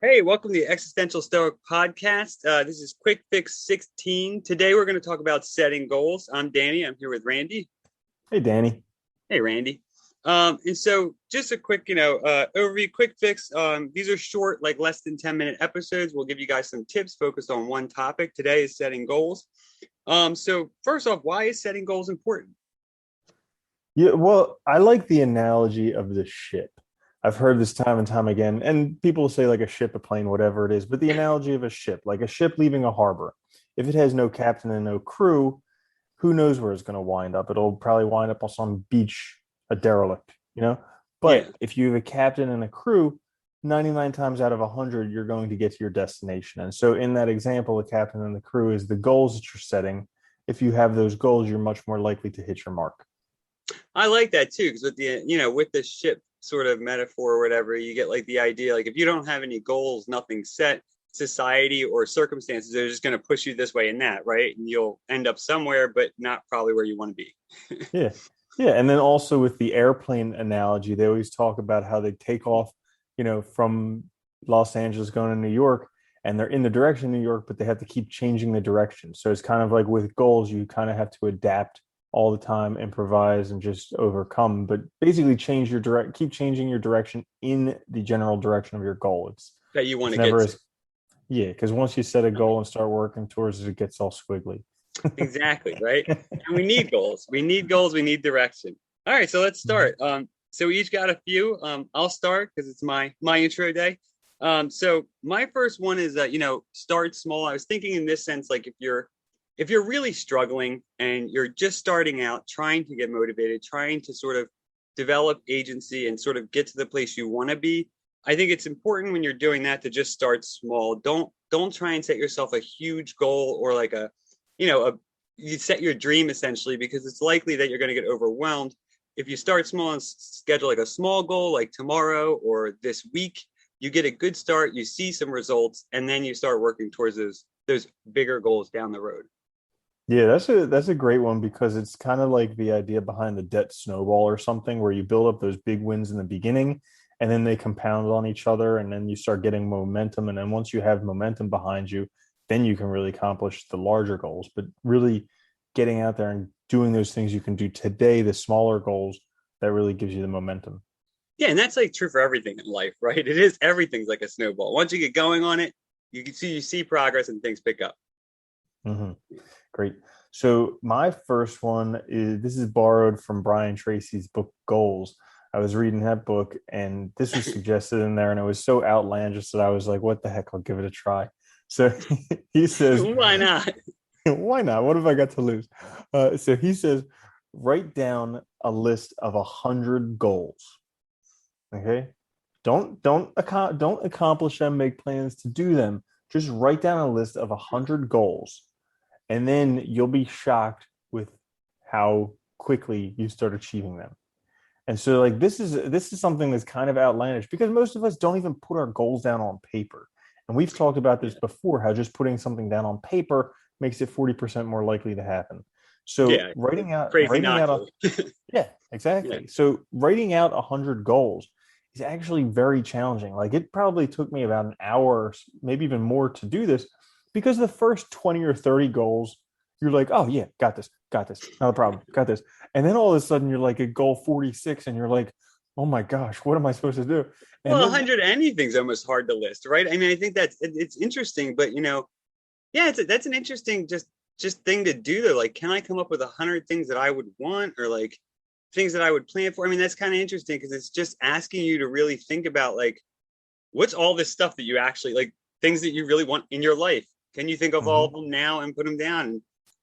Hey, welcome to the Existential Stoic Podcast. This is Quick Fix 16. Today we're going to talk about setting goals. I'm Danny. I'm here with Randy. Hey, Danny. Hey, Randy. And so just a quick, overview, quick fix. These are short, like less than 10-minute episodes. We'll give you guys some tips focused on one topic. Today is setting goals. So first off, why is setting goals important? Yeah, well, I like the analogy of the ship. I've heard this time and time again, and people say like a ship, a plane, whatever it is, but the analogy of a ship, like a ship leaving a harbor. If it has no captain and no crew, who knows where it's going to wind up? It'll probably wind up on some beach, a derelict. Yeah. But if you have a captain and a crew, 99 times out of 100, you're going to get to your destination. And so, in that example, the captain and the crew is the goals that you're setting. If you have those goals, you're much more likely to hit your mark. I like that too, because with the ship sort of metaphor or whatever, you get like the idea, like if you don't have any goals, nothing set, society or circumstances are just going to push you this way and that, right? And you'll end up somewhere, but not probably where you want to be. Yeah. Yeah. And then also with the airplane analogy, they always talk about how they take off, from Los Angeles going to New York and they're in the direction of New York, but they have to keep changing the direction. So it's kind of like with goals, you kind of have to adapt all the time, improvise and just overcome, but basically keep changing your direction in the general direction of your goal. That you want It's to get never to. as, yeah, because once you set a goal and start working towards it, it gets all squiggly. Exactly, right? And we need goals. We need goals. We need direction. All right, so let's start. So we each got a few. I'll start because it's my intro day. So my first one is start small. I was thinking in this sense, like if you're really struggling and you're just starting out, trying to get motivated, trying to sort of develop agency and sort of get to the place you want to be, I think it's important when you're doing that to just start small. Don't try and set yourself a huge goal or like you set your dream essentially because it's likely that you're going to get overwhelmed. If you start small and schedule like a small goal like tomorrow or this week, you get a good start, you see some results, and then you start working towards those bigger goals down the road. Yeah, that's a great one because it's kind of like the idea behind the debt snowball or something where you build up those big wins in the beginning and then they compound on each other and then you start getting momentum. And then once you have momentum behind you, then you can really accomplish the larger goals. But really getting out there and doing those things you can do today, the smaller goals, that really gives you the momentum. Yeah, and that's like true for everything in life, right? It is everything's like a snowball. Once you get going on it, you see progress and things pick up. Hmm. Great. So my first one is this is borrowed from Brian Tracy's book Goals. I was reading that book and this was suggested in there and it was so outlandish that I was like, what the heck, I'll give it a try. So he says, Why not? why not? What have I got to lose? So he says, write down a list of 100 goals. Okay. Don't accomplish them, make plans to do them. Just write down a list of 100 goals and then you'll be shocked with how quickly you start achieving them. And so like this is something that's kind of outlandish because most of us don't even put our goals down on paper. And we've talked about this before, how just putting something down on paper makes it 40% more likely to happen. So Yeah, crazy writing not out a to. yeah, Yeah. exactly. So writing out 100 goals is actually very challenging. Like it probably took me about an hour, maybe even more to do this because the first 20 or 30 goals, you're like, oh yeah, got this, not a problem, got this. And then all of a sudden you're like at goal 46 and you're like, oh my gosh, what am I supposed to do? And Well, then 100 anything's almost hard to list, right? I mean, I think it's interesting, but yeah, that's an interesting just thing to do though. Like, can I come up with 100 things that I would want or like things that I would plan for? I mean, that's kind of interesting because it's just asking you to really think about like what's all this stuff that you actually like things that you really want in your life. Can you think of all of Mhm. them now and put them down? And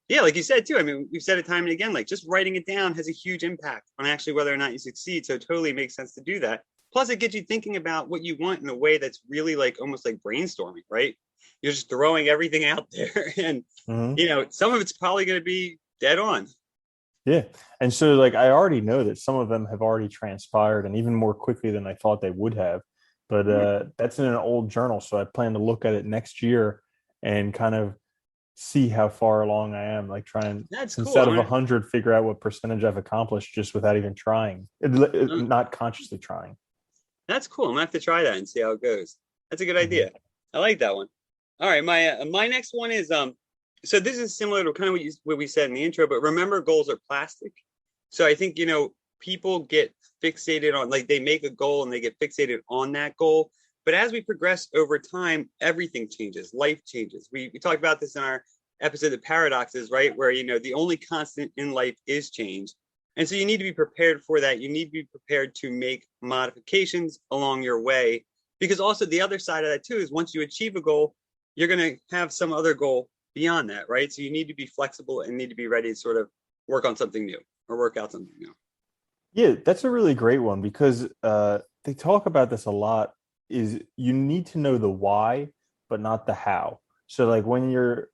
yeah, like you said too. I mean, we've said it time and again. Like just writing it down has a huge impact on actually whether or not you succeed. So it totally makes sense to do that. Plus, it gets you thinking about what you want in a way that's really like almost like brainstorming, right? You're just throwing everything out there, and Mhm. some of it's probably going to be dead on. Yeah. And so like I already know that some of them have already transpired and even more quickly than I thought they would have. But Hmm. that's in an old journal. So I plan to look at it next year and kind of see how far along I am, like try and That's cool. instead of 100, figure out what percentage I've accomplished just without even trying, I'm not consciously trying. That's cool. I'm gonna have to try that and see how it goes. That's a good Mhm. idea. I like that one. All right, my next one is so this is similar to kind of what we said in the intro, but remember goals are plastic. So I think, people get fixated on, like, they make a goal and they get fixated on that goal. But as we progress over time, everything changes, life changes. We talked about this in our episode of Paradoxes, right? Where, the only constant in life is change. And so you need to be prepared for that. You need to be prepared to make modifications along your way. Because also the other side of that too is once you achieve a goal, you're going to have some other goal beyond that, right? So you need to be flexible and need to be ready to sort of work on something new or work out something new. Yeah, that's a really great one because they talk about this a lot. Is you need to know the why, but not the how. So, like when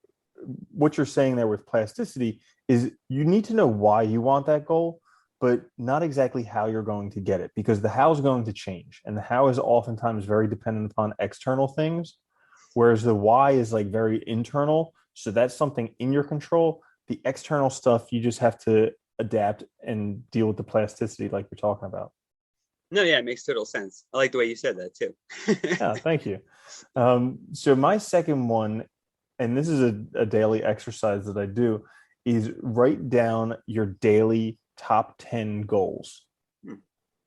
what you're saying there with plasticity is you need to know why you want that goal, but not exactly how you're going to get it because the how is going to change, and the how is oftentimes very dependent upon external things, whereas the why is like very internal. So that's something in your control. The external stuff you just have to adapt and deal with the plasticity like you're talking about. No, yeah, it makes total sense. I like the way you said that too. Yeah, thank you. So my second one, and this is a daily exercise that I do, is write down your daily top 10 goals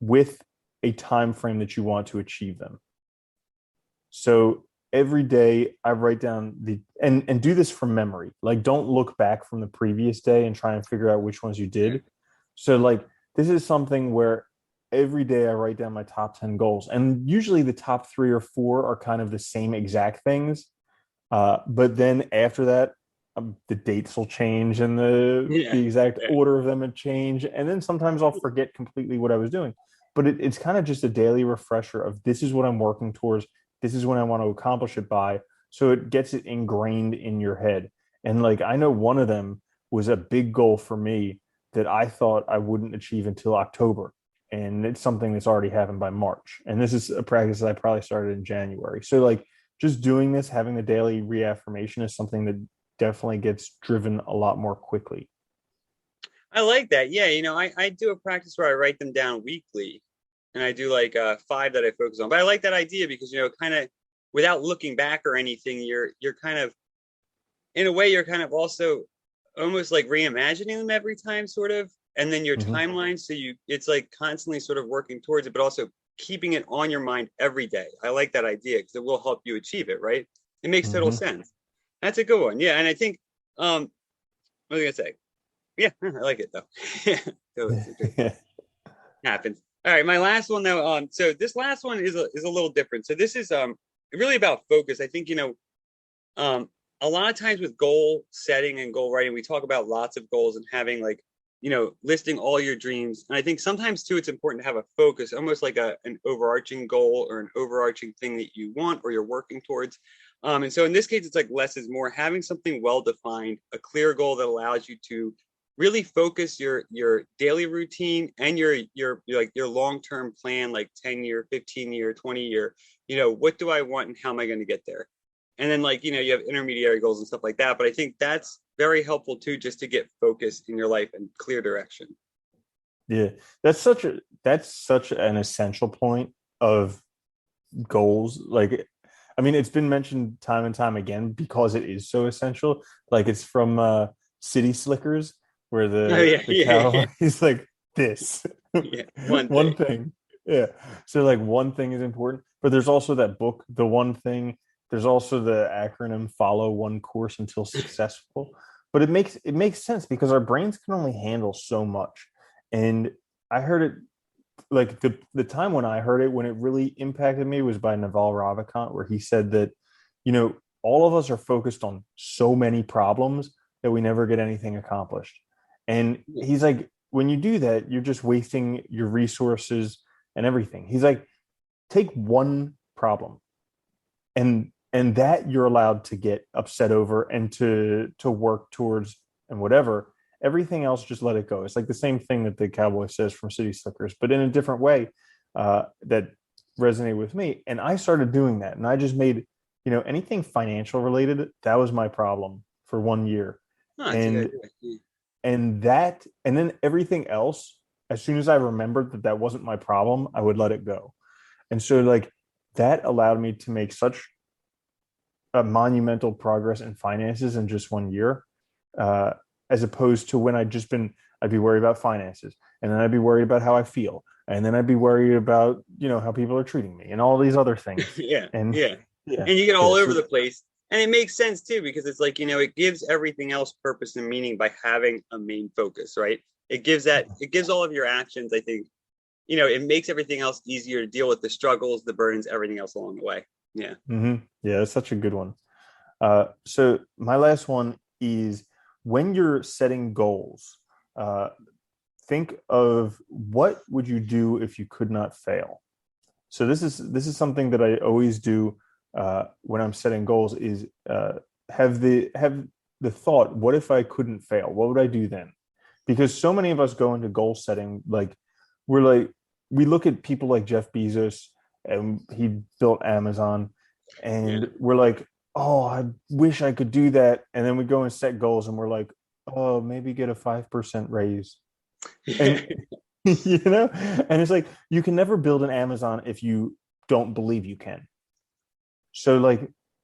with a time frame that you want to achieve them. So every day I write down and do this from memory. Like don't look back from the previous day and try and figure out which ones you did. So like this is something where every day I write down my top 10 goals. And usually the top 3 or 4 are kind of the same exact things. But then after that, the dates will change and Yeah, the exact yeah. order of them would change. And then sometimes I'll forget completely what I was doing. But it's kind of just a daily refresher of this is what I'm working towards. This is when I want to accomplish it by. So it gets it ingrained in your head. And like I know one of them was a big goal for me that I thought I wouldn't achieve until October. And it's something that's already happened by March. And this is a practice that I probably started in January. So like just doing this, having the daily reaffirmation is something that definitely gets driven a lot more quickly. I like that. Yeah, I do a practice where I write them down weekly and I do like five that I focus on. But I like that idea because, kind of without looking back or anything, you're kind of in a way you're kind of also almost like reimagining them every time, sort of. And then your Mm-hmm. timeline, so it's like constantly sort of working towards it, but also keeping it on your mind every day. I like that idea because it will help you achieve it, right? It makes total Mm-hmm. sense. That's a good one. Yeah, and I think what was I gonna say? Yeah, I like it though. Yeah, it happens. All right, my last one though. So this last one is a little different. So this is really about focus. I think um a lot of times with goal setting and goal writing, we talk about lots of goals and having like listing all your dreams. And I think sometimes too, it's important to have a focus, almost like an overarching goal or an overarching thing that you want or you're working towards. And so in this case, it's like less is more. Having something well defined, a clear goal that allows you to really focus your daily routine and your long-term plan, like 10-year, 15-year, 20-year. What do I want and how am I going to get there? And then like you have intermediary goals and stuff like that, but I think that's very helpful too, just to get focused in your life and clear direction. Yeah, that's such an essential point of goals. Like, I mean, it's been mentioned time and time again because it is so essential. Like, it's from City Slickers, where Oh the yeah, the yeah, cow yeah, is like this yeah. One one thing. thing. Yeah, so like one thing is important, but there's also that book, The One Thing. There's also the acronym Follow One Course Until Successful. But it makes sense because our brains can only handle so much. And I heard it like the time when I heard it, when it really impacted me was by Naval Ravikant, where he said that, all of us are focused on so many problems that we never get anything accomplished. And he's like, when you do that, you're just wasting your resources and everything. He's like, take one problem and that you're allowed to get upset over and to work towards and whatever. Everything else, just let it go. It's like the same thing that the cowboy says from City Slickers, but in a different way, that resonated with me. And I started doing that, and I just made anything financial related, that was my problem for one year. Oh, that's a good and idea. and then everything else, as soon as I remembered that that wasn't my problem, I would let it go. And so like that allowed me to make such a monumental progress in finances in just 1 year, uh, as opposed to when I'd be worried about finances, and then I'd be worried about how I feel, and then I'd be worried about how people are treating me and all these other things. Yeah, And yeah. yeah, And you get yeah. all over So the place. And it makes sense too, because it's like, it gives everything else purpose and meaning by having a main focus, right? It gives all of your actions, I think, it makes everything else easier to deal with the struggles, the burdens, everything else along the way. Yeah. yeah, that's such a good one. So my last one is when you're setting goals, uh, think of what would you do if you could not fail. So this is something that I always do when I'm setting goals is have the thought, what if I couldn't fail? What would I do then? Because so many of us go into goal setting we're like we look at people like Jeff Bezos, and he built Amazon, Yeah. and we're like, oh, I wish I could do that. And then we go and set goals, and we're like, oh, maybe get a 5% raise. And and it's like you can never build an Amazon if you don't believe you can. So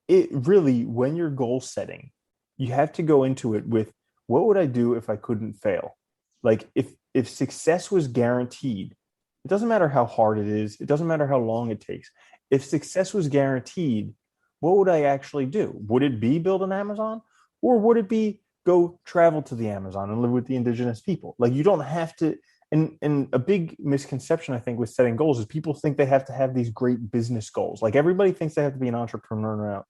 it really, when you're goal setting, you have to go into it with, what would I do if I couldn't fail? Like if success was guaranteed, it doesn't matter how hard it is, it doesn't matter how long it takes. If success was guaranteed, what would I actually do? Would it be build an Amazon, or would it be go travel to the Amazon and live with the indigenous people? Like, you don't have to. And a big misconception, I think, with setting goals is people think they have to have these great business goals. Like, everybody thinks they have to be an entrepreneur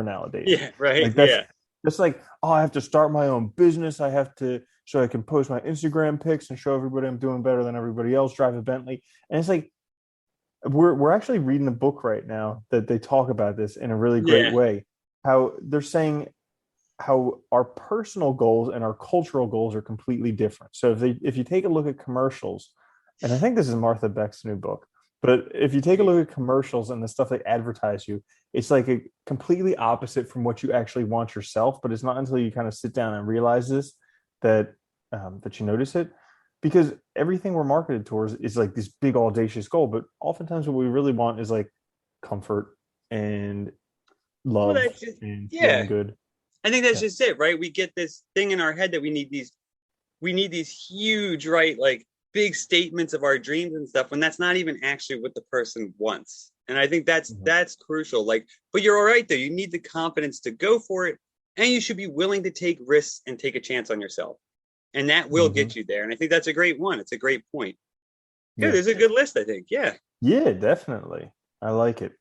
nowadays. Yeah. Right. Like, Yeah. that's like, oh, I have to start my own business. I have to, so I can post my Instagram pics and show everybody I'm doing better than everybody else, drive a Bentley. And it's like, we're actually reading a book right now that they talk about this in a really great Yeah. way. How they're saying how our personal goals and our cultural goals are completely different. So if you take a look at commercials, and I think this is Martha Beck's new book, but if you take a look at commercials and the stuff they advertise you, it's like a completely opposite from what you actually want yourself. But it's not until you kind of sit down and realize this that that you notice it, because everything we're marketed towards is like this big audacious goal, but oftentimes what we really want is like comfort and Well, love that's just, and feeling yeah. good. I think that's Yeah. just it, right? We get this thing in our head that we need these huge, right? Like big statements of our dreams and stuff, when that's not even actually what the person wants. And I think that's Mhm. that's crucial. Like, but you're all right though. You need the confidence to go for it, and you should be willing to take risks and take a chance on yourself. And that will Mhm. get you there. And I think that's a great one. It's a great point. Good. Yeah. There's a good list, I think. Yeah. Yeah, definitely. I like it.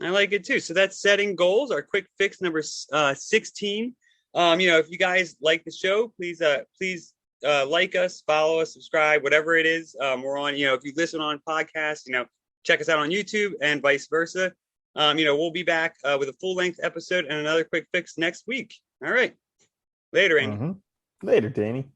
I like it too. So that's setting goals. Our quick fix number 16. If you guys like the show, please like us, follow us, subscribe, whatever it is. We're on. If you listen on podcasts, check us out on YouTube and vice versa. We'll be back with a full length episode and another quick fix next week. All right. Later, Andy. Later, Danny.